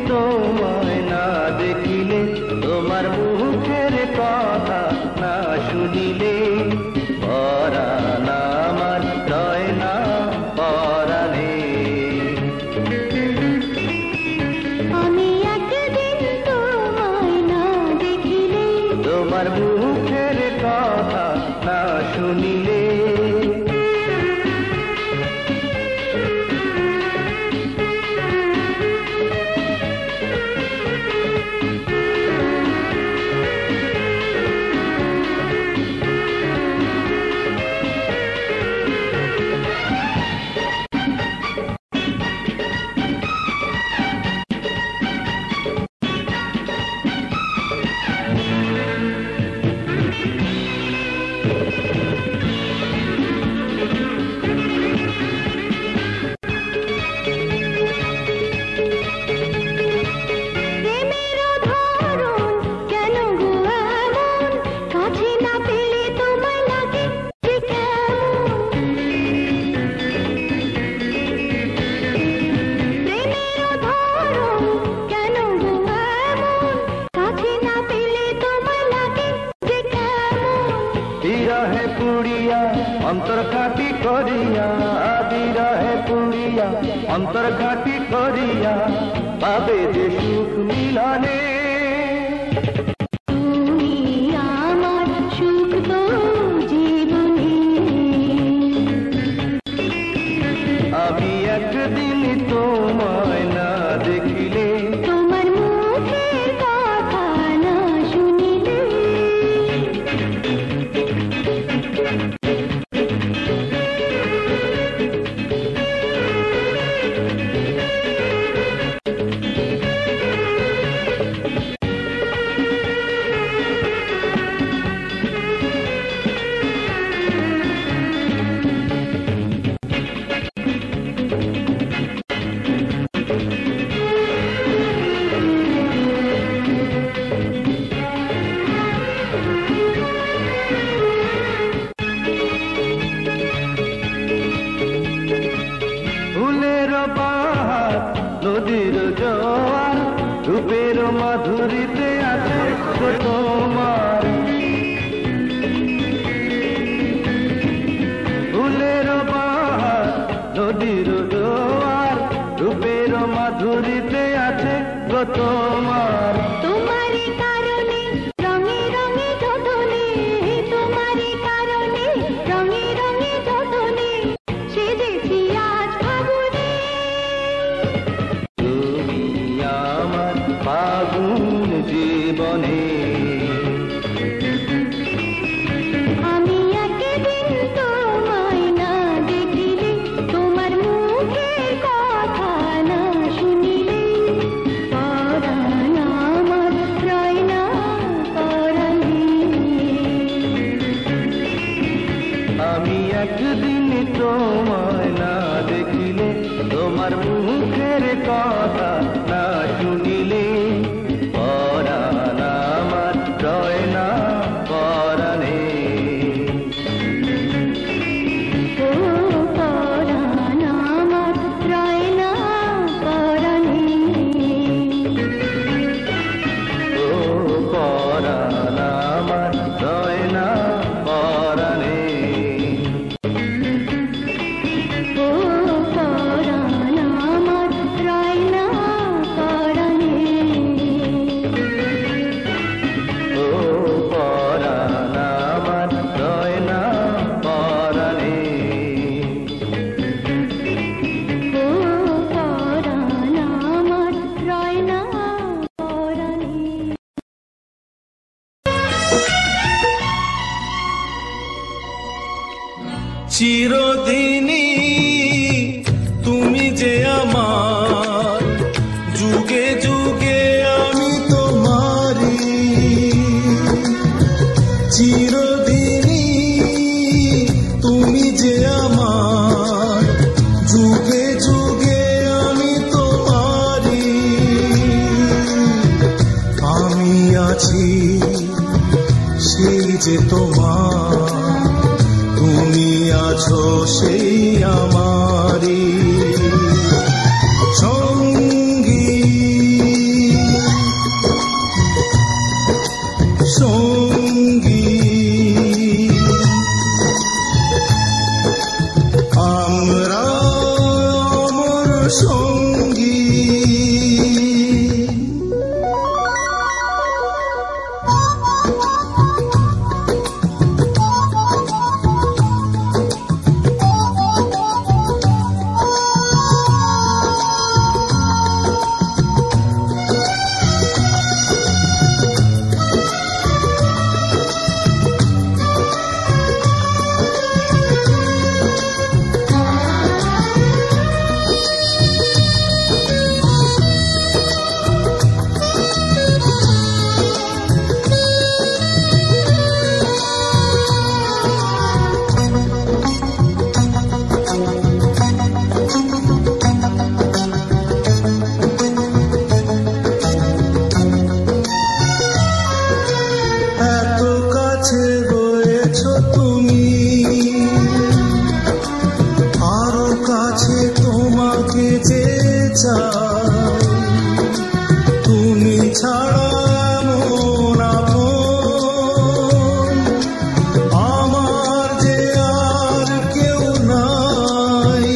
তোমায় না দেখিলে, তোমার মুখের কথা না শুনিলে, পরাণ আমার রয় না পরাণে। আমি একদিন তোমায় না দেখিলে, তোমার মুখের কথা না শুনিলে, বিরহে পুড়িয়া অন্তর ঘাটি করিয়া, বিরহে পুড়িয়া অন্তর ঘাটি করিয়া, পাবে যে সুখ মিলনে। তুমি আমার সুখ তো জীবনে। আমি একদিন তোমায় না দেখিলে, তোমার মুখের কথা না শুনিলে, ফুলের বাহার নদীর জোয়ার, রূপের মাধুরীতে আছে তোমার। ফুলের বাহার নদীর জোয়ার, রূপের মাধুরীতে আছে তোমার। তোমারই কারণে রঙে রঙে যতনে, তোমারই কারণে রঙে রঙে যতনে, সেজেছি আজ ফাগুনে। তুমি আমার ফাগুন জীবনে। আমি একদিন তোমায় না দেখিলে, তোমার মুখের কথা না শুনিলে, পরাণ আমার রয় না পরাণে। আমি একদিন তোমায় না দেখিলে, তোমার মুখের কথা না শুনিলে, পরাণ আমার রয় না পরাণে। ও পরাণ আমার রয় না পরাণে। ও পরাণ আমার রয় না পরাণে। ও পরাণ আমার রয় না সঙ্গী। তুমি ছাড়া এমন আপন আমার যে আর কেউ নাই।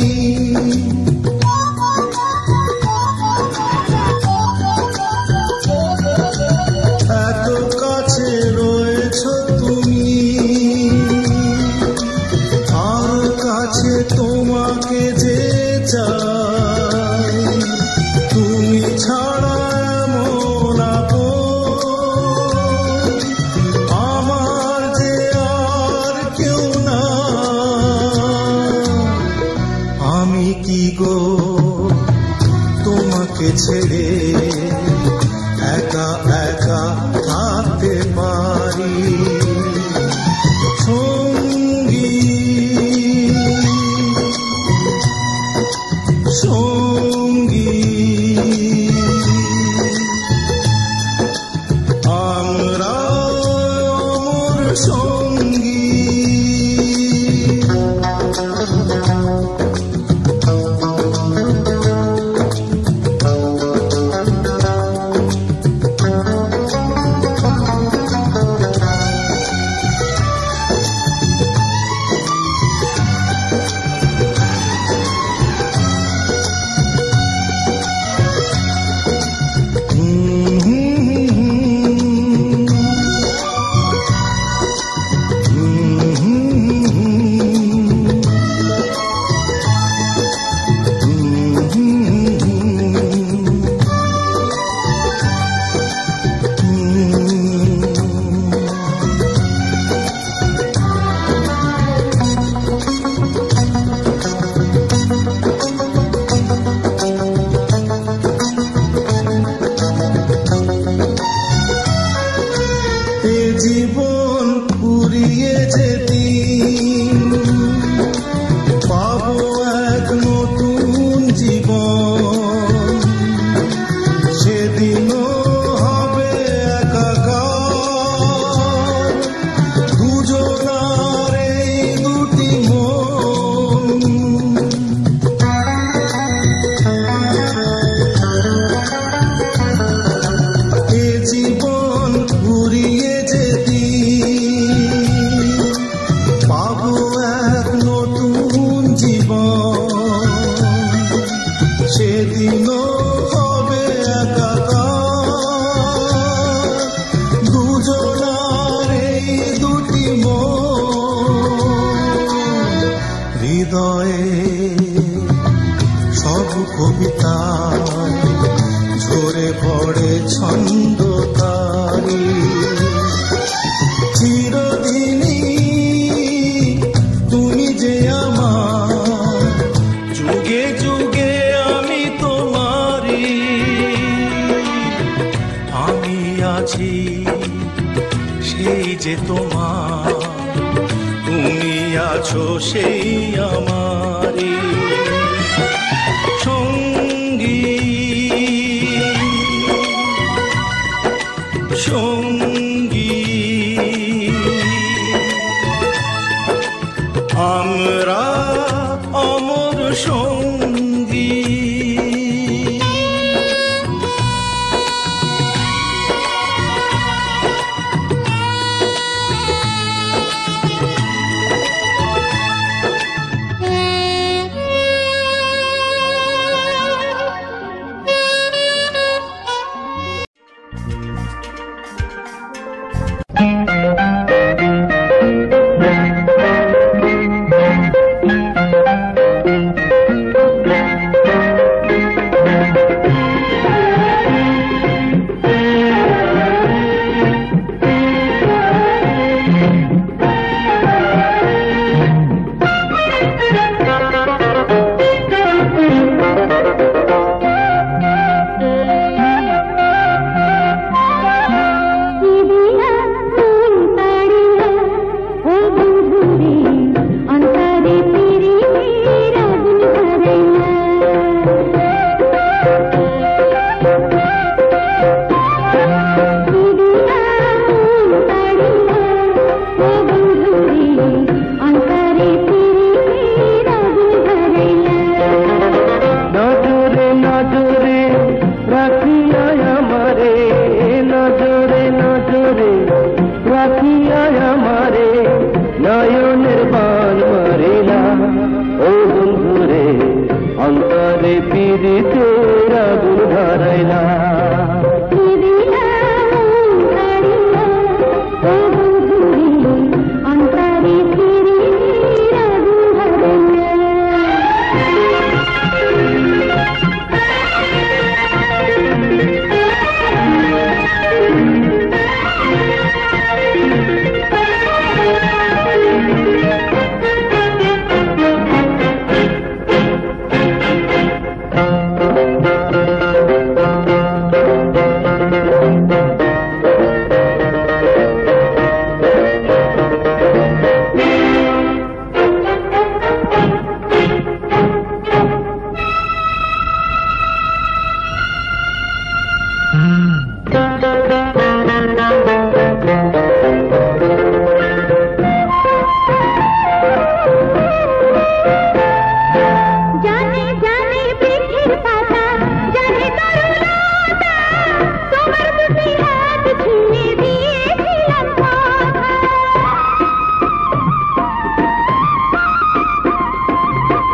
এত কাছে রয়েছ তুমি, আর কাছে তোমাকে যে চাই। তুমি ছাড়া এমন আপন আমার যে আর কেউ না। আমি কি গো তোমাকে ছেড়ে একা একা থাকতে পারি? সঙ্গী সঙ্গী আমরা অমর সঙ্গী। জীবন পুরিয়ে যেদিন পাবো এক নতুন জীবন, সেদিনও হবে একাকার দুজনার এই দুটি মন। এ জীবন পুরিয়ে পাবো এক নতুন জীবন, সেদিনও হবে একাকার দুজনার এই দুটি মন। হৃদয়ে সব কবিতায় ঝরে পড়ে ছন্দ তারি। চিরদিনই তুমি যে আমার, যুগে যুগে আমি তোমারি। আমি আছি সেই যে তোমার, তুমি আছো সেই আমারি। সঙ্গী সঙ্গী আমরা অমর সঙ্গী।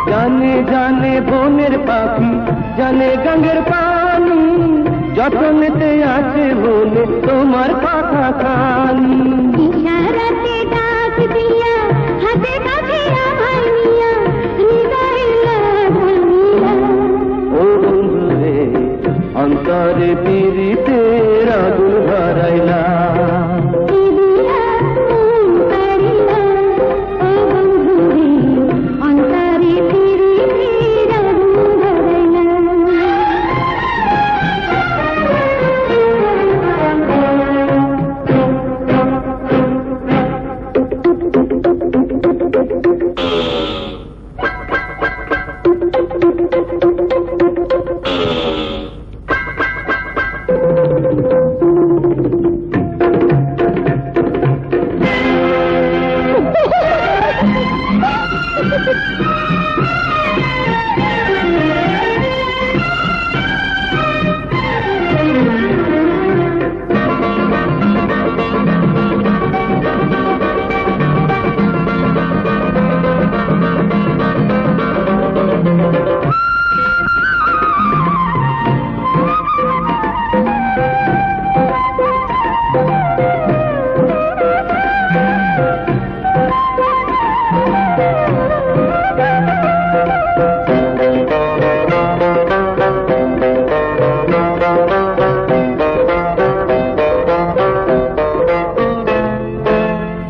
জানে জানে বনের পাখি জানে গঙ্গের পানি যতনেতে আছে বলে তোমার কথা খানি ইশারাতে ডাক দিয়া হাতে কাছে আমায় নিয়া হৃদয় লাগাইয়া ও বন্ধুরে অন্তরে পীড়িতের আগুন ধরাইলা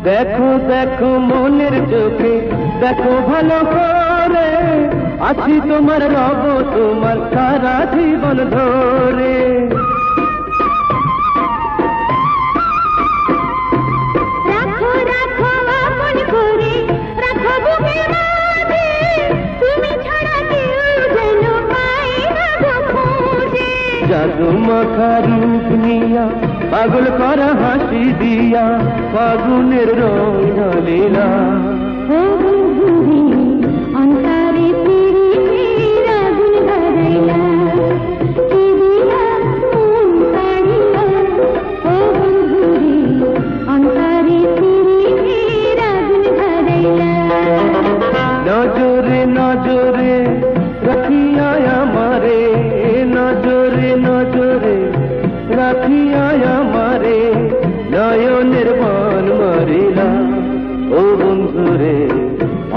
দেখো দেখো মনের চোখে দেখো ভালো করে আছি তোমার রব তোমার সারা জীবন ধরে রাখো রাখো আপন করে রাখো বুকের মাঝে তুমি ছাড়া কেউ যেন পায় না গো খোঁজে জাদু মাখা রূপ নিয়া পাগল করা হাসি দিয়া ফাগুনের রং ঢালিলা ও বন্ধুরে অন্তরে পীড়িতের আগুন ধরাইলা কি দিয়া মন কাড়িলা ও বন্ধুরে অন্তরে পীড়িতের আগুন ধরাইলা নজরে নজরে রাখিয়া আমারে নজরে নজরে রাখিয়া আমারে নয়নের বান মারিলা ও বন্ধুরে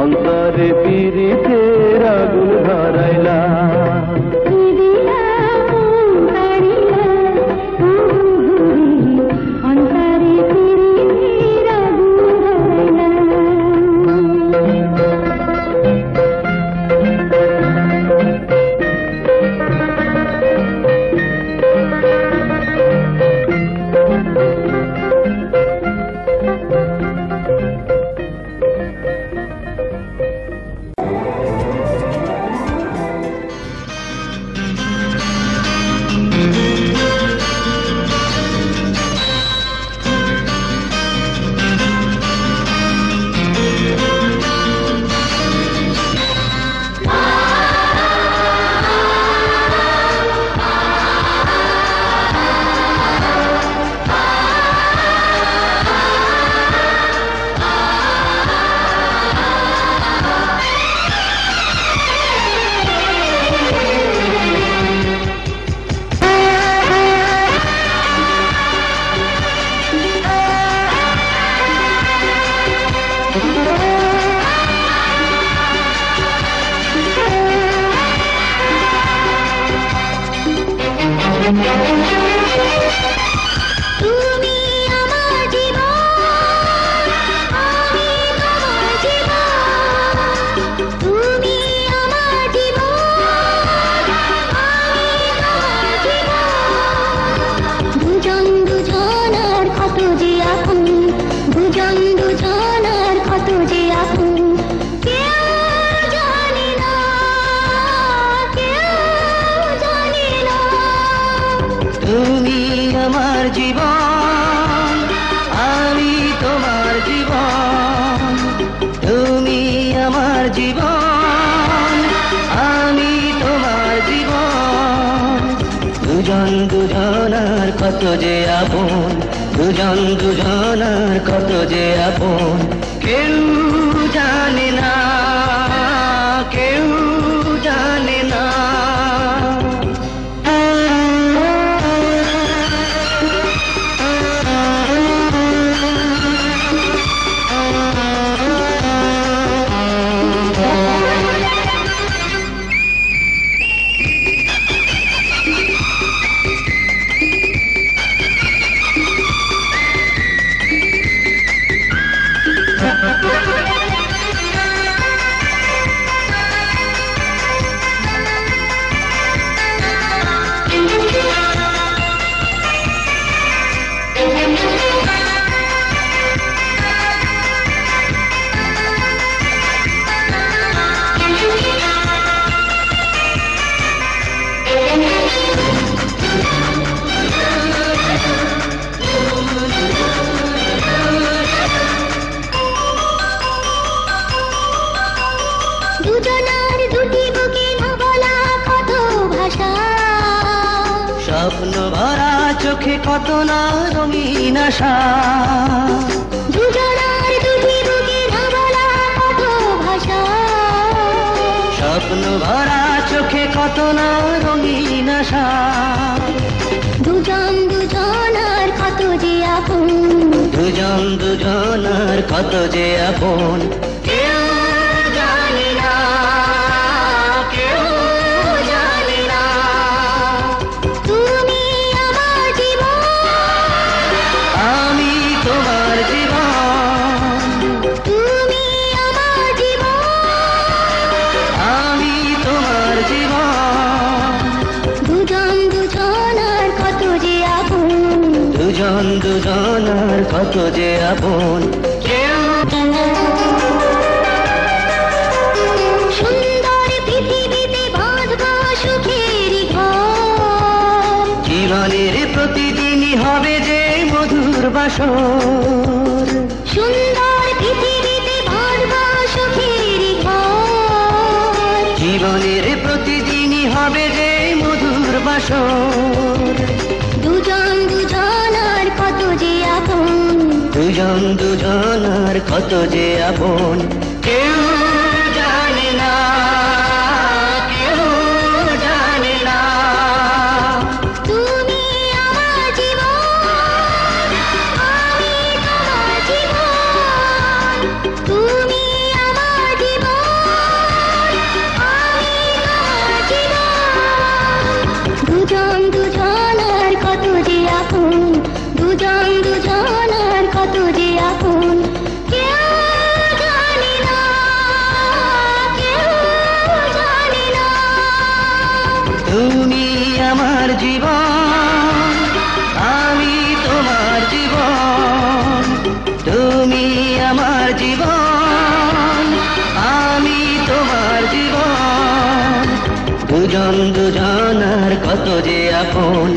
অন্তরে পীড়িতের আগুন ধরাইলা কি দিয়া মন কাড়িলা ও বন্ধুরে অন্তরে পীড়িতের আগুন ধরাইলা তুমি আমার জীবন, আমি তোমার জীবন। তুমি আমার জীবন, আমি তোমার জীবন। দুজন দুজনার কত যে আপন, দুজন দুজনার কত যে আপন। কেউ জানে না, কেউ জানে না। তুমি আমার জীবন, আমি তোমার জীবন। তুমি আমার জীবন, আমি তোমার জীবন। দুজন দুজনার কত যে আপন, দুজন দুজনার কত যে আপন। কেউ জানে না, কেউ জানে না। দুজনার দুটি বুকে না বলা কত ভাষা, স্বপ্ন ভরা চোখে কত না রঙিন আশা। দুজনার দুটি বুকে না বলা কত ভাষা। স্বপ্ন ভরা চোখে কত না রঙিন আশা। দুজন দুজনার কত যে আপন, দুজন দুজনার কত যে আপন। কেউ জানে না, কেউ জানে না। তুমি আমার জীবন, আমি তোমার জীবন। তুমি আমার জীবন, আমি তোমার জীবন। দুজন দুজনার কত যে আপন। দুজন দুজনার কত যে আপন। কেউ সুন্দর পৃথিবীতে বাঁধব সুখের ঘর, জীবনের প্রতিদিনই হবে যে মধুর বাসর। সুন্দর পৃথিবীতে বাঁধব সুখের ঘর। জীবনের প্রতিদিনই হবে যে মধুর বাসর। দুজন দুজনার কত যে আপন, দুজন দুজনার কত যে আপন। কেউ জানে না, কেউ জানে না। তুমি আমার জীবন, আমি তোমার জীবন। তুমি আমার জীবন, আমি তোমার জীবন। দুজন দুজনার কত যে আপন, দুজন দুজনার কত যে আপন। কেউ জানে না, কেউ জানে না। তুমি আমার জীবন, আমি তোমার জীবন। তুমি আমার জীবন, আমি তোমার জীবন। দুজন দুজনার কত যে আপন,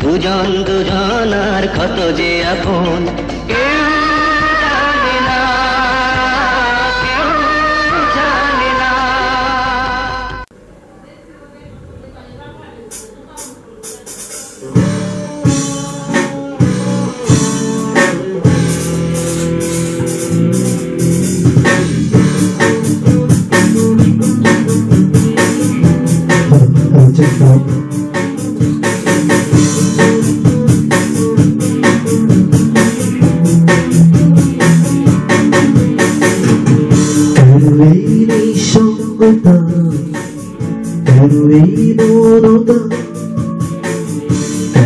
দুজন দুজনার কত যে আপন। কেউ জানে না, কেউ জানে না।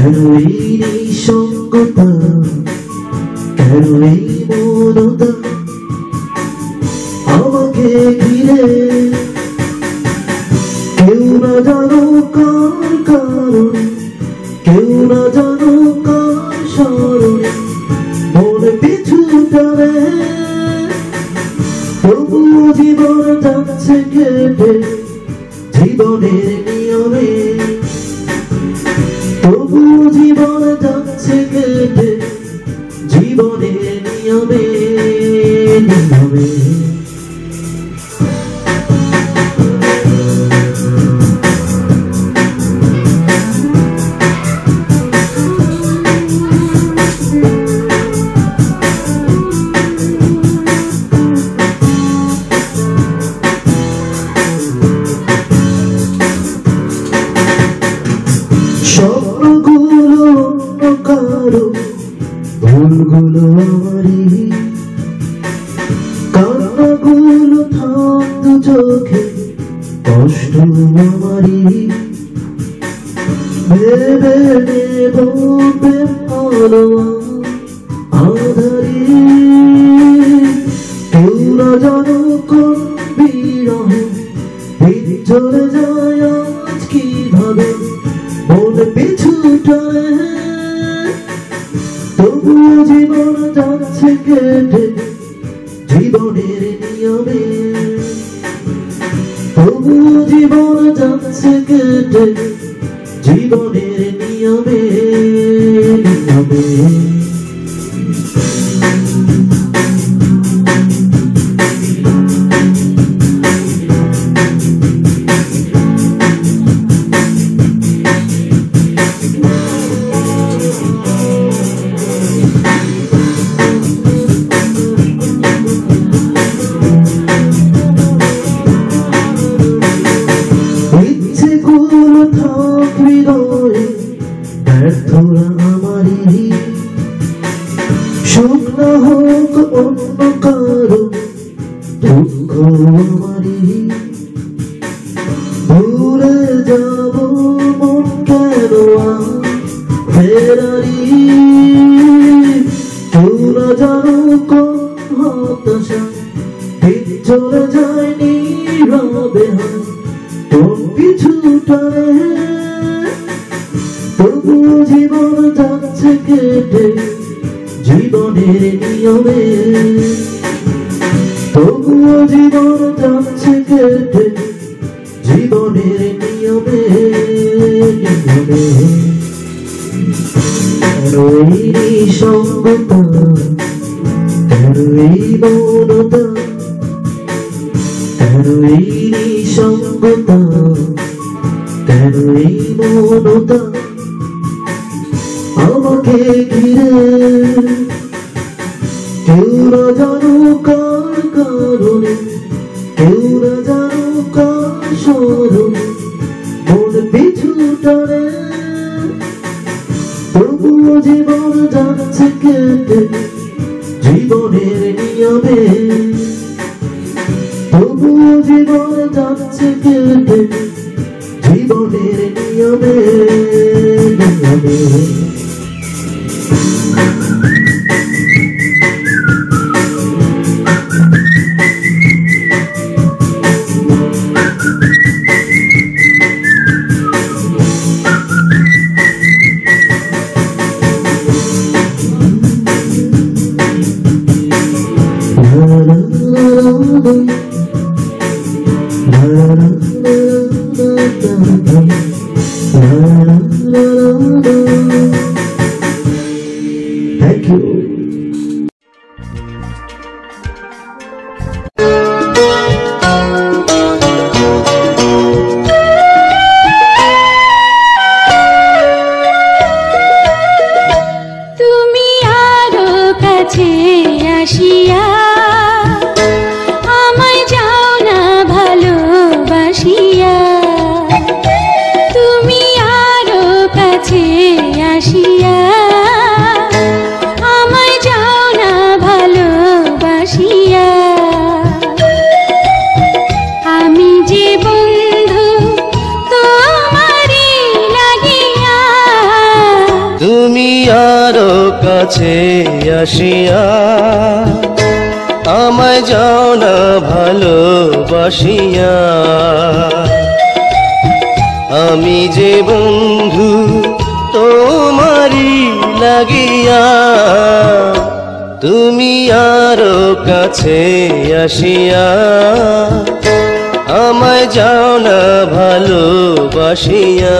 কেন এই নিঃসঙ্গতা, কেন এই মৌনতা আমাকে ঘিরে? কেউ না জানো কার কারণে, কেউ না জানো কার স্মরণে মন পিছু টানে। তবু জীবন যাচ্ছে কেটে জীবনের নিয়মে, তবু জীবন যাচ্ছে কেটে জীবনের নিয়মে নিয়মে। স্বপ্নগুলো অন্য কারো, ভুলগুলো আমারই, কান্নাগুলো থামতো চোখে, কষ্ট আমারই। ভেবে নেব প্রেম হলো আঁধারি, কেউ না জানো কোন বিরহ চলে যায় আজ কিভাবে মন পিছু টানে। তবু জীবন যাচ্ছে কেটে জীবনের নিয়মে, তবু জীবন যাচ্ছে কেটে জীবনের নিয়মে নিয়মে। ইচ্ছেগুলো থাক হৃদয়ে, ব্যর্থরা আমারই, সুখ না হোক অন্য কারো, দুঃখ আমারই। ভুলে যাব মন কেন ফেরারি, কেউ না জানো কোন হতাশা চলে যায় নীরবে তোর পিছু টানে। তবু জীবন যাচ্ছে কেটে জীবনের নিয়মে, তবু জীবন যাচ্ছে কেটে জীবনের নিয়মে নিয়মে। কেন এই নিঃসঙ্গতা, কেন এই মৌনতা, কেন এই নিঃসঙ্গতা, কেন এই মৌনতা আমাকে ঘিরে? কেউ না জানো কার কারণে, কেউ না জানো কার স্মরণে মন পিছু টানে। তবু জীবন যাচ্ছে কেটে জীবনের নিয়মে, তবু জীবন যাচ্ছে কেটে জীবনের নিয়মে নিয়মে। Thank you. তুমি আরো কাছে আসিয়া আমায় যাও না ভালোবাসিয়া, তুমি আরো কাছে আসিয়া আমায় যাও না ভালোবাসিয়া। আমি যে বন্ধু তোমারই লাগিয়া আরো কাছে আসিয়া আমায় যাও না ভালোবাসিয়া। আমি যে বন্ধু তোমারই লাগিয়া, তুমি আরো কাছে আসিয়া আমায় যাও না ভালোবাসিয়া।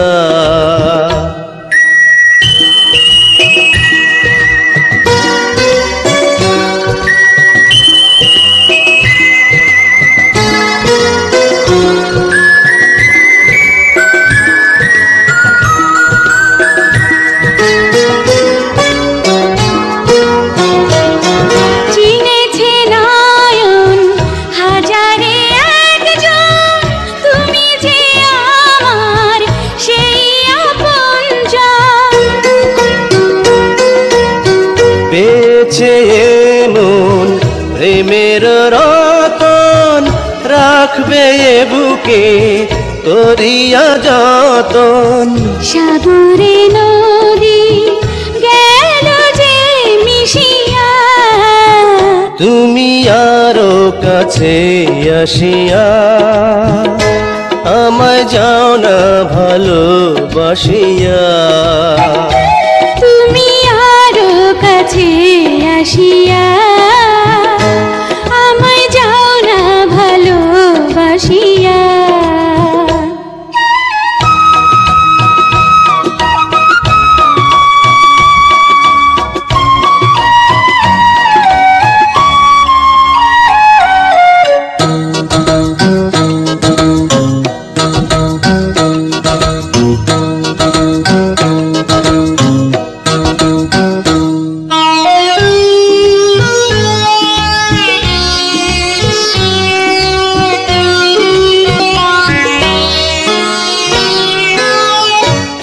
পেয়েছে মন প্রেমের রতন, রাখবে এ বুকে করিয়া যতন। সাগরে নদী গেল যে মিশিয়া, তুমি আরো কাছে আসিয়া আমায় যাও না ভালোবাসিয়া। তুমি আরো কাছে আসিয়া আমায় যাও না ভালোবাসিয়া।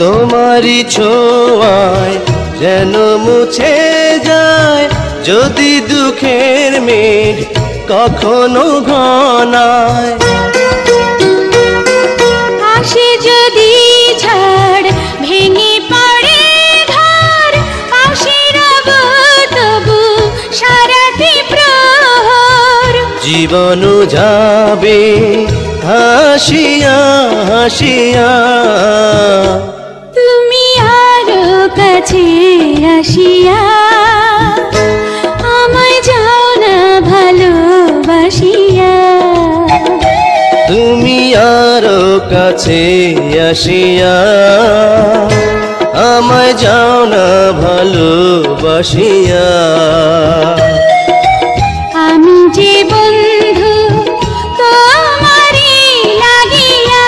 তোমারই ছোঁয়ায় যেন মুছে যায় যদি দুঃখের মেঘ কখনো ঘনায়। আসে যদি ঝড় ভেঙে পড়ে ঘর, পাশে রব তবু সারাটি প্রহর। জীবন যাবে হাসিয়া হাসিয়া, তুমি আরো কাছে আসিয়া আমায় যাও না ভালোবাসিয়া। তুমি আরো কাছে আসিয়া আমায় যাও না ভালোবাসিয়া। আমি যে বন্ধু তোমারই লাগিয়া,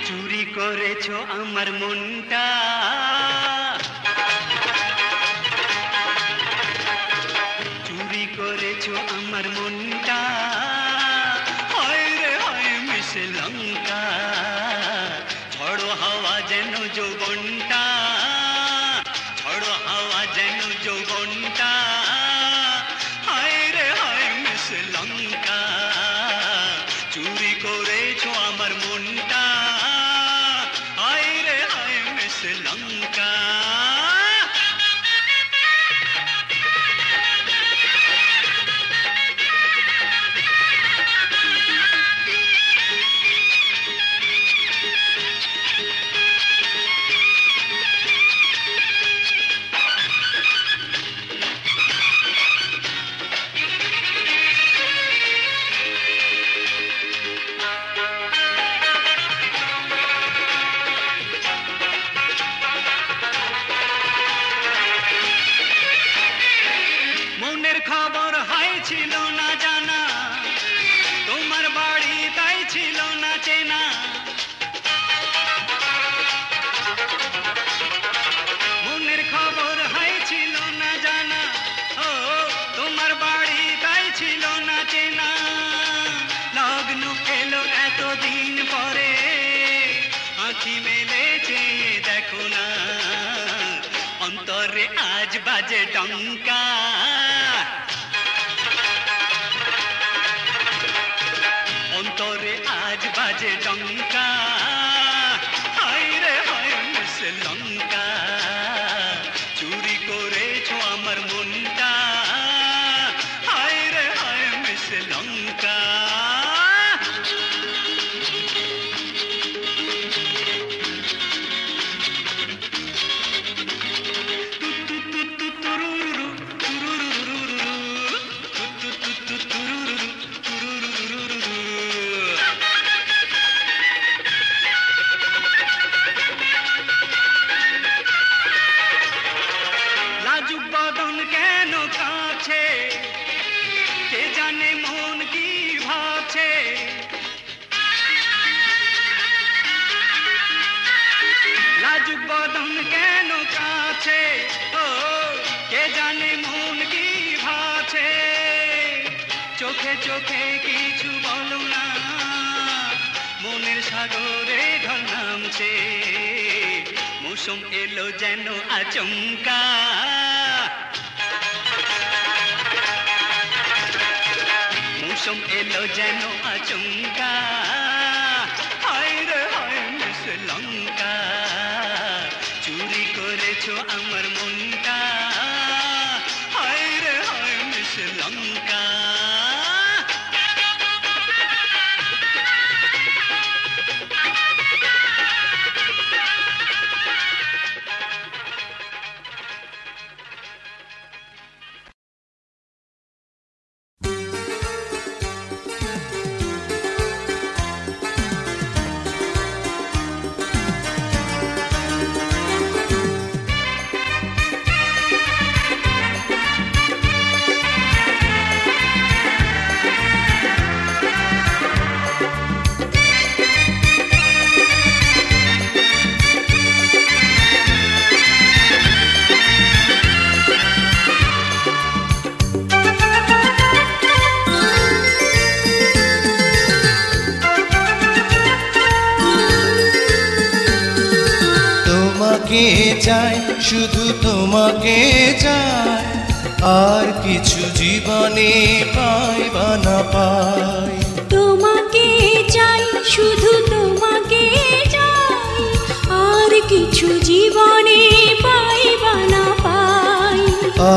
চুরি করেছো আমার মনটা, চুরি করেছো আমার মনটা, হয় রে হয় মিশে লঙ্কা। ঝড়ো হাওয়া যেন যৌবনটা, ঝড়ো হাওয়া যেন যৌবনটা, হয় রে হয় মিশে লঙ্কা। চুরি করেছো আমার মনটা, হয় রে হয় মিশে ছিল না চেনা, মনের খবর হয়েছিল না জানা, ও তোমার বাড়ি তাই ছিল না চেনা। লগ্ন এলো এতদিন পরে, আঁখি মেলে চেয়ে দেখো না, অন্তরে আজ বাজে ডঙ্কা। অন্তরে আজ বাজে ডঙ্কা, হায় রে হায় শ্রীলঙ্কা, চুরি করেছো আমার মনটা, হায় রে হায় শ্রীলঙ্কা। লাজুক বদন কেন কাছে, কে জানে মন কি ভাবছে, লাজুক বদন কেন কাছে, ও কে জানে মন কি ভাবছে। চোখে চোখে কিছু বলো না, মনের সাগরে ঢল নামছে, মৌসুম এলো যেন আচমকা। মৌসুম এলো যেন আচমকা, হায় রে হায় শ্রীলঙ্কা, চুরি করেছো আমার মনটা, হায় রে হায় শ্রীলঙ্কা। তোমাকে চাই, শুধু তোমাকে চাই, আর কিছু জীবনে পাই বা না পাই। তোমাকে চাই, শুধু তোমাকে চাই, আর কিছু জীবনে পাই বা না পাই।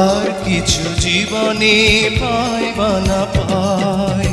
আর কিছু জীবনে পাই বা না পাই।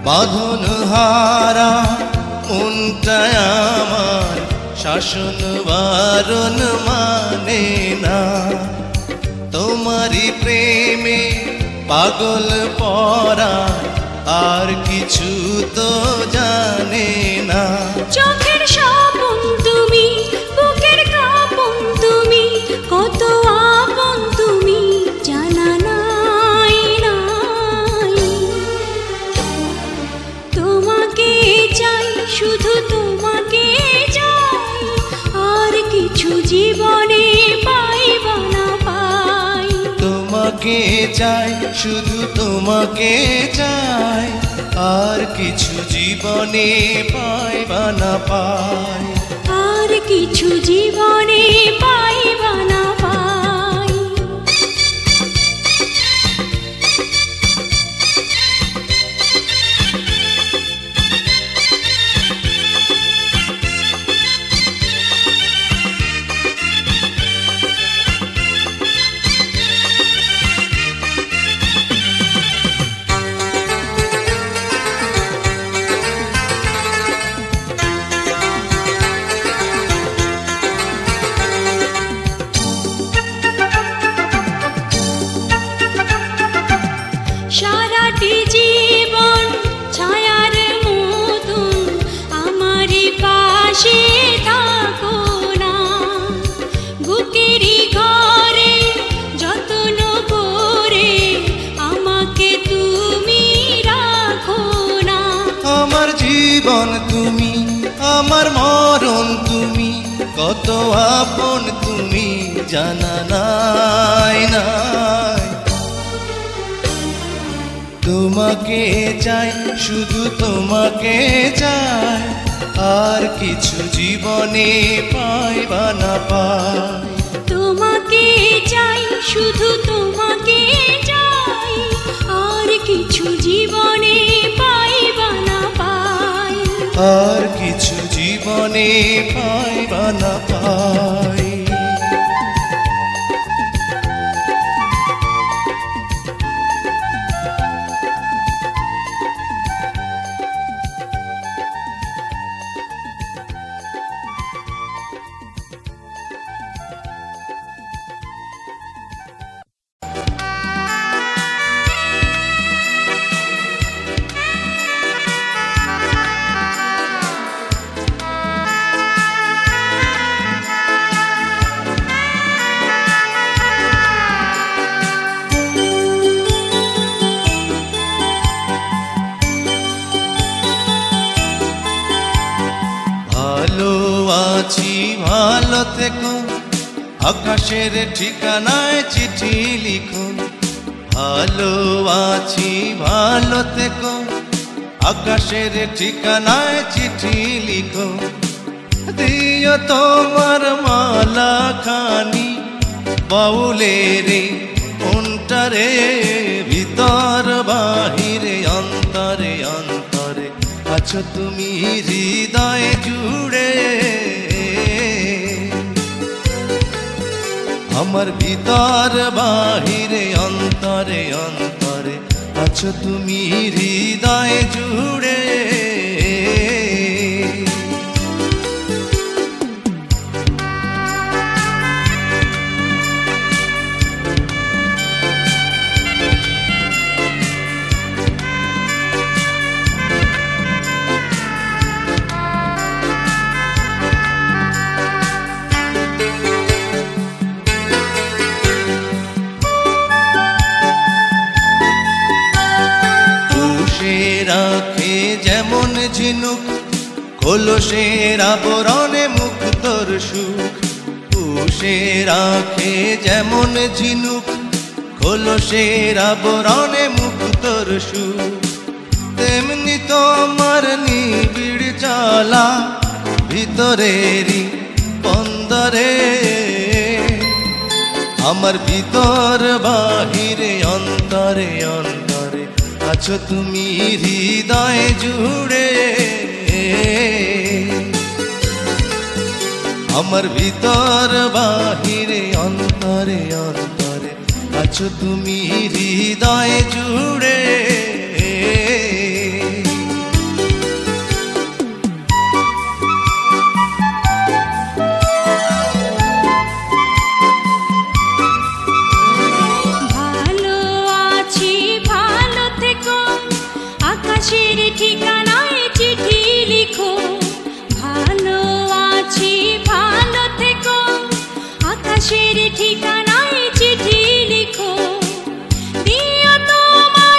বাঁধন হারা মনটা আমার, শাসন বারণ মানে না, তোমারই প্রেমে পাগল পরা, আর কিছু তো জানে না। চোখের স্বপন তুমি, বুকের কাঁপন তুমি, কত আপন তুমি জানা নাই নাই। তোমাকে চাই, শুধু তোমাকে চাই, আর কিছু জীবনে পাই বা না পাই। তোমাকে চাই, শুধু তোমাকে চাই, আর কিছু জীবনে পাই বা না পাই। আর কিছু জীবনে পাই বা না পাই। আপন তুমি জানা নাই নাই। তোমাকে চাই শুধু তোমাকে চাই, আর কিছু জীবনে পাই বা না পাই। তোমাকে চাই শুধু তোমাকে চাই, আর কিছু জীবনে পাই বা না পাই। আর কিছু জীবনে পাই বা না পাই। ভালো থেকো, আকাশের ঠিকানায় চিঠি লিখো। ভালো আছি ভালো থেকো, আকাশের ঠিকানায় চিঠি লিখো। দিও তোমার মালা খানি বাউলের অন্তরে, ভিতর বাহিরে অন্তরে অন্তরে আছো তুমি হৃদয় জুড়ে। আমার ভিতর বাহিরে অন্তরে অন্তরে আছো তুমি হৃদয় জুড়ে। রাখে যেমন ঝিনুক, কলসের আবরণে মুক্তর সুখ। পুষে রাখে যেমন ঝিনুক, কলসের আবরণে মুক্তর সুখ। তেমনি তোমার নিবিড় জ্বালা ভিতরেরই বন্দরে। আমার ভিতর বাহিরে অন্তরে অন্তরে আছো তুমি হৃদয় জুড়ে। আমার ভিতর বাহিরে অন্তরে অন্তরে আছো তুমি হৃদয় জুড়ে। আকাশের ঠিকানায় চিঠি লিখো। ভালো আছি ভালো থেকো, আকাশের ঠিকানায় চিঠি লিখো। দিও তোমার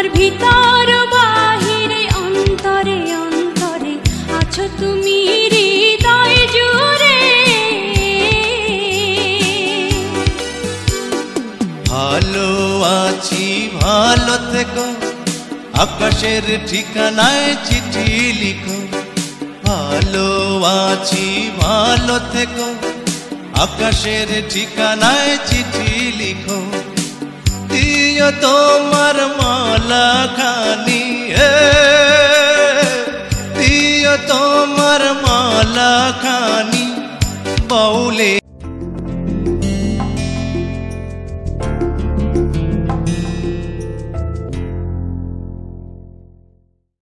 আমার ভিতর বাহিরে অন্তরে অন্তরে আছো তুমি হৃদয় জুড়ে। ভালো আছি ভালো থেকো, আকাশের ঠিকানায় চিঠি লিখো। ভালো আছি ভালো থেকো, আকাশের ঠিকানায় চিঠি লিখো। দিও তোমার মালা খানি, দিও তোমার মালা খানি, বাউলে